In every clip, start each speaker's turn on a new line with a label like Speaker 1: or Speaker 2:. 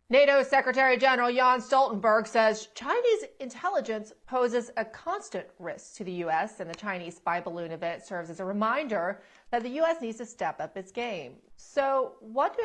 Speaker 1: NATO Secretary General Jens Stoltenberg says Chinese intelligence poses a constant risk to the U.S., and the Chinese spy balloon event serves as a reminder that the U.S. needs to step up its game. So what do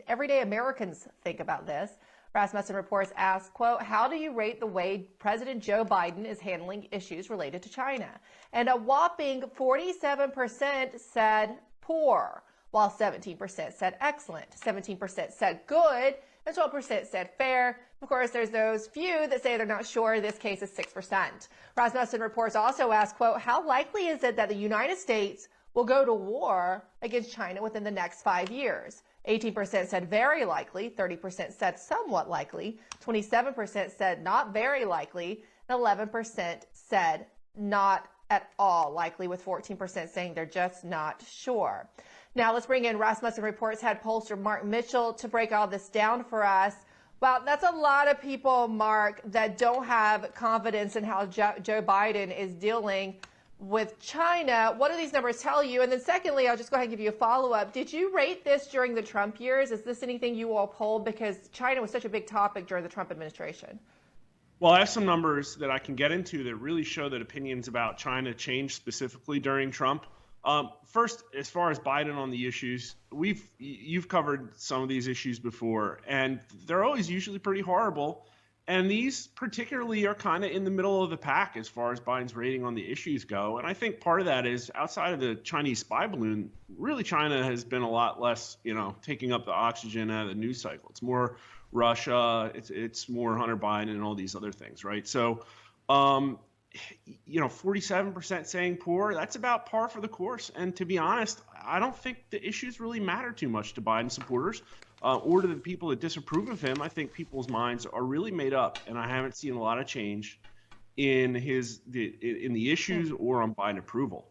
Speaker 1: everyday Americans think about this? Rasmussen reports asked, quote, how do you rate the way President Joe Biden is handling issues related to China? And a whopping 47% said poor, while 17% said excellent, 17% said good, and 12% said fair. Of course, there's those few that say they're not sure. This case is 6%. Rasmussen reports also asked, quote, how likely is it that the United States will go to war against China within the next 5 years? 18% said very likely, 30% said somewhat likely, 27% said not very likely, and 11% said not at all likely, with 14% saying they're just not sure. Now let's bring in Rasmussen Reports head pollster Mark Mitchell to break all this down for us. Well, that's a lot of people, Mark, that don't have confidence in how Joe Biden is dealing with China. What do these numbers tell you? And then secondly, I'll just go ahead and give you a follow-up. Did you rate this during the Trump years? Is this anything you all polled? Because China was such a big topic during the Trump administration.
Speaker 2: Well, I have some numbers that I can get into that really show that opinions about China changed specifically during Trump. First, as far as Biden on the issues, you've covered some of these issues before, and they're always usually pretty horrible. And these particularly are kind of in the middle of the pack as far as Biden's rating on the issues go. And I think part of that is outside of the Chinese spy balloon, really China has been a lot less, taking up the oxygen out of the news cycle. It's more Russia, it's more Hunter Biden and all these other things, right? So, 47% saying poor, that's about par for the course. And to be honest, I don't think the issues really matter too much to Biden supporters. Or to the people that disapprove of him. I think people's minds are really made up, and I haven't seen a lot of change in the issues or on Biden approval.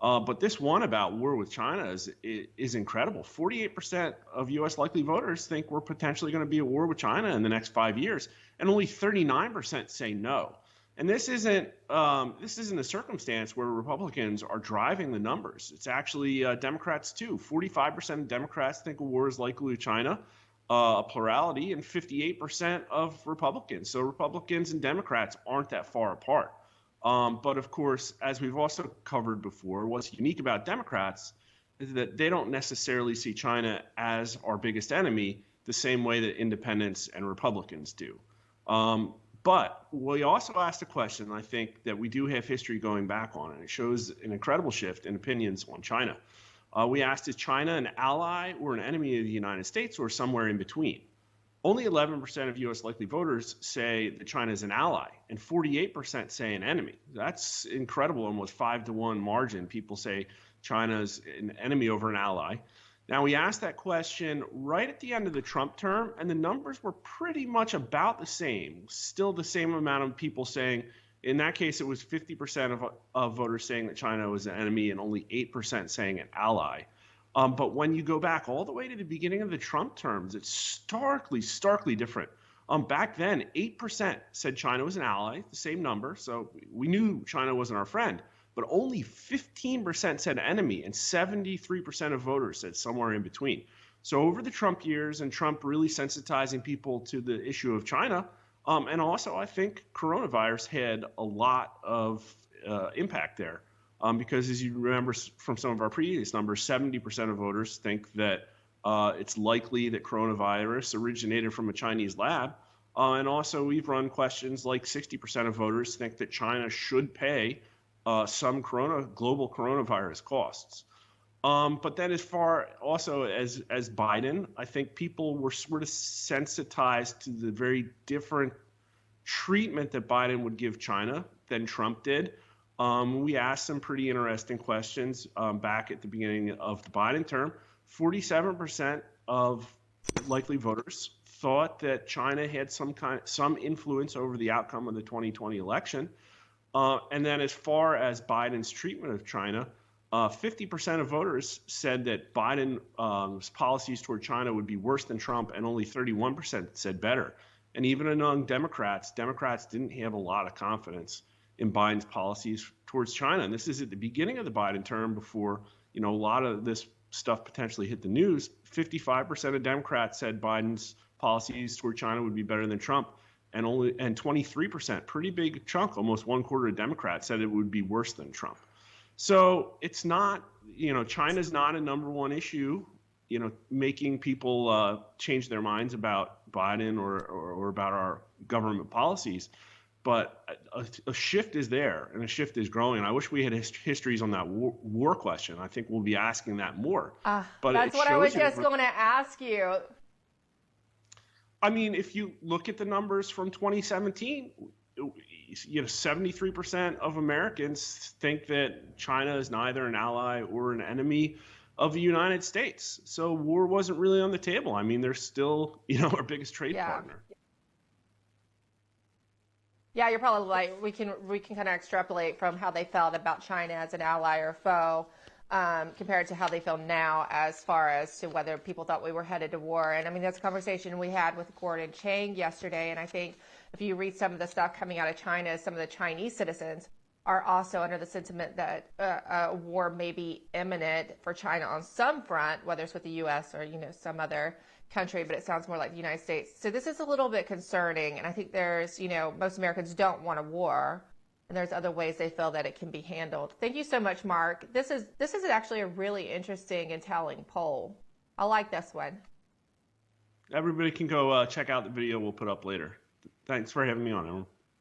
Speaker 2: But this one about war with China is incredible. 48% of U.S. likely voters think we're potentially going to be at war with China in the next 5 years, and only 39% say no. And this isn't a circumstance where Republicans are driving the numbers. It's actually Democrats too. 45% of Democrats think a war is likely with China, a plurality, and 58% of Republicans. So Republicans and Democrats aren't that far apart. But of course, as we've also covered before, what's unique about Democrats is that they don't necessarily see China as our biggest enemy the same way that independents and Republicans do. But we also asked a question, I think, that we do have history going back on, and it shows an incredible shift in opinions on China. We asked, is China an ally or an enemy of the United States or somewhere in between? Only 11% of U.S. likely voters say that China is an ally, and 48% say an enemy. That's incredible, almost 5-to-1 margin. People say China is an enemy over an ally. Now, we asked that question right at the end of the Trump term, and the numbers were pretty much about the same. Still the same amount of people saying, in that case, it was 50% of voters saying that China was an enemy and only 8% saying an ally. But when you go back all the way to the beginning of the Trump terms, it's starkly different. Back then, 8% said China was an ally, the same number. So we knew China wasn't our friend. But only 15% said enemy, and 73% of voters said somewhere in between. So over the Trump years, and Trump really sensitizing people to the issue of China, and also I think coronavirus had a lot of impact there. Because as you remember from some of our previous numbers, 70% of voters think that it's likely that coronavirus originated from a Chinese lab. And also we've run questions like 60% of voters think that China should pay some global coronavirus costs. But then as far also as Biden, I think people were sort of sensitized to the very different treatment that Biden would give China than Trump did. We asked some pretty interesting questions back at the beginning of the Biden term. 47% of likely voters thought that China had some influence over the outcome of the 2020 election. And then as far as Biden's treatment of China, 50% of voters said that Biden's policies toward China would be worse than Trump, and only 31% said better. And even among Democrats didn't have a lot of confidence in Biden's policies towards China. And this is at the beginning of the Biden term before, a lot of this stuff potentially hit the news. 55% of Democrats said Biden's policies toward China would be better than Trump, and 23%, pretty big chunk, almost 1/4 of Democrats said it would be worse than Trump. So it's not, China's not a number one issue, making people change their minds about Biden or about our government policies. But a shift is there, and a shift is growing. I wish we had histories on that war question. I think we'll be asking that more. But
Speaker 1: that's what I was just going to ask you.
Speaker 2: I mean, if you look at the numbers from 2017, 73% of Americans think that China is neither an ally or an enemy of the United States. So war wasn't really on the table. I mean, they're still, our biggest trade partner.
Speaker 1: Yeah, you're probably right. We can kind of extrapolate from how they felt about China as an ally or foe compared to how they feel now as far as to whether people thought we were headed to war. And I mean, that's a conversation we had with Gordon Chang yesterday. And I think if you read some of the stuff coming out of China, some of the Chinese citizens are also under the sentiment that a war may be imminent for China on some front, whether it's with the U.S. or, some other country, but it sounds more like the United States. So this is a little bit concerning. And I think there's, most Americans don't want a war. And there's other ways they feel that it can be handled. Thank you so much, Mark. This is actually a really interesting and telling poll. I like this one.
Speaker 2: Everybody can go check out the video we'll put up later. Thanks for having me on, Ellen.